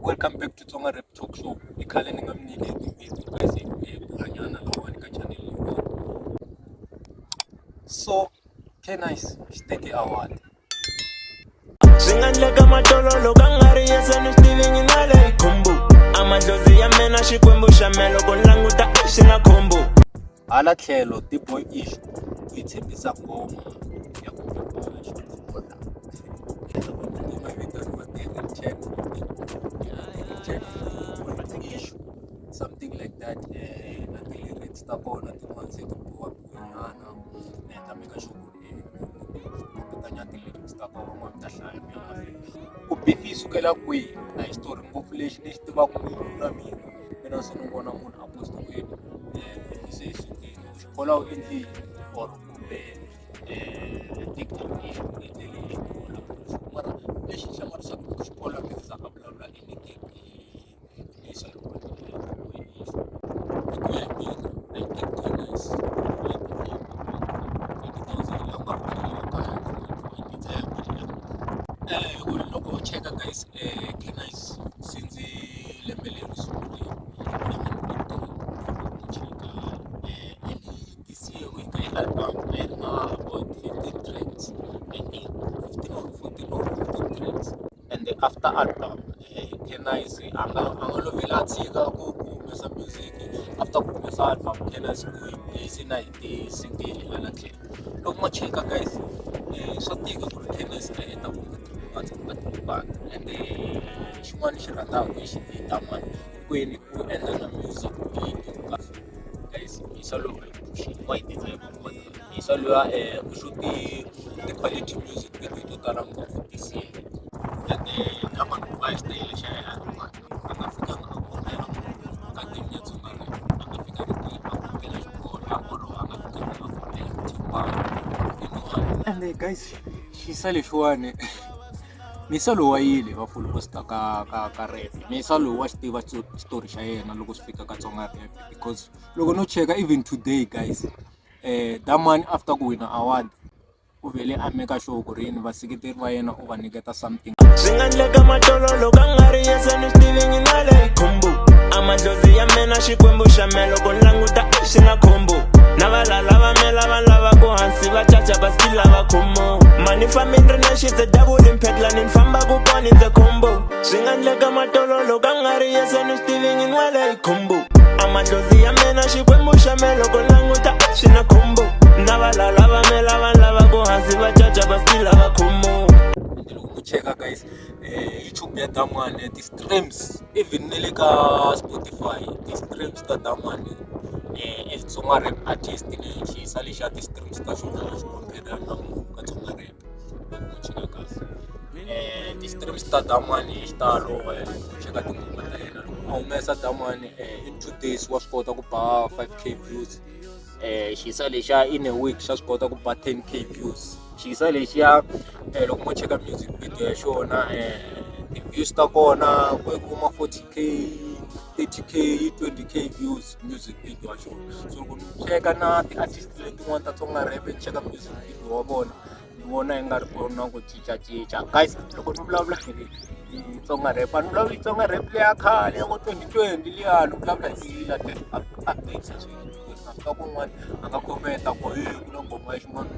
Welcome back to Tsonga Rap Talk Show. Ikhaleni ngamnike ividiyo guys ebulanyana lawani ka channel. So, Canicee Steke Award. Singandleka matololo kangari yesani Steven inale ikhumbu. Amadlozi ya mena xikwembu xa melo ku languta xina khumbu. Hala tlhelo Dboy Ishuu yi tshembisa ngoma ya ku Xphola. Something like that. Na lyrics ta kona tin'wana se ti boha bunyana and ta make sure kutanya lyrics ta kona van'wana ta hlaya ku beef yi sukela kwihi a hi story ngopfu lexi ni xi tivaka na mina se ni vona munhu a posta kwini se hi sukile Xphola u endlile or kumbe Dboy Ishuu u endlile Xphola mara lexi hlamarisaka ku Xphola bisa a vulavula anything isa loko cheka guys Canicee since lembe leri sungule this year we got album and about 15 tracks and 15 or 14 or 15 tracks and the after album Canicee anga lovela tsika ku humesa music after ku humesa album Canicee ku yisina hi single ala tlhelo loko mo cheka guys swa tika ku Canicee a heta ku and xin'wana xi rhandzaka hi xidita mani kwini ku endla na music video guys yisa lowu wa yi deserve yisa lowa u xuti quality music video to tala ngopfu this year and na vanhu va xitayile xa yena a nga fikanga a vonela ka game ya Tsonga a nga fikanga a kombela Xphola or a nga fikanga a kombela Dboy and guys xisa lexiwani Misa lowa yile va full posta ka rap. Misa lowa xi tiva story xa yena loko swi fika ka Tsonga rap because loko no cheka even today guys that man after ku wina award u vele a make sure ku ri vaseketeri va yena u va nyiketa something. Singandleka matololo kangari yesani Steven inale ikhumbu. Amadlozi ya mena xikwembu xa melo ku languta xina khumbu. Na valala va mela va lava ku hansi va caca va still lava khumu. Mani famindri na xitse double impact la ni famba ku koni ndze khumbu. Singandleka matololo kangari yesani Steven inale ikhumbu. Amadlozi ya mena xikwembu xa melo ku languta xina khumbu. Na valala va mela va lava ku hansi va caca va still lava khumu. Cheka guys YouTube ya damane the streams even nele ka Spotify the streams ta damane Tsonga rap artist ni xi sa lexa the streams ta xona xi compare na ka Tsonga rap loko cheka guys the streams ta damane xitalo cheka tinghoma ta yena loko a humesa damane in 2 days wa swi kota ku ba 5k views xi sa lexa in a week xa swi kota ku ba 10k views xisa lexiya loko mo cheka music video ya xona views ta kona ku kuma 40k 30k 20k views music video ya xona so loko ni cheka na ti artist letin'wana ta Tsonga rap ni cheka music video wa vona ni vona yi nga ri kona ku cincacinca guys loko ni vulavula hi Tsonga rap ni vulavula Tsonga rap leya khale ya ku 2020 liya ni vulavula hi latest updates ka kun'wana a nga khometa ku ku na ngoma ya xin'wana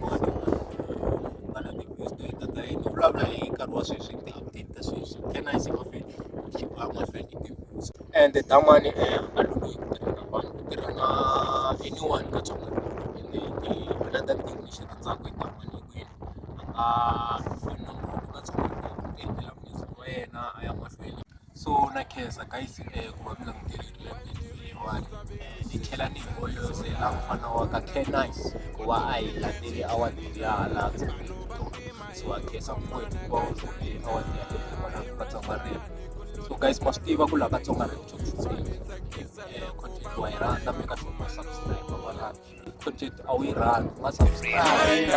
and the damani anyone ka Tsonga another thing ni xi rhandzaka hi damani kwini phone number ka Tsonga endlela music wa yena a ya mahlweni so na khensa guys ku va mi languterile leyiwani ni tlhela ni holosela mfana wa ka Canicee ku va a hi landzeli award ya hala so I guess I'm going to go to the award ya Tsonga rap so guys must tiva ku la ka Tsonga rap content wa yi rhandza make sure ma subscribe wala content a wu yi rhandza ma subscribe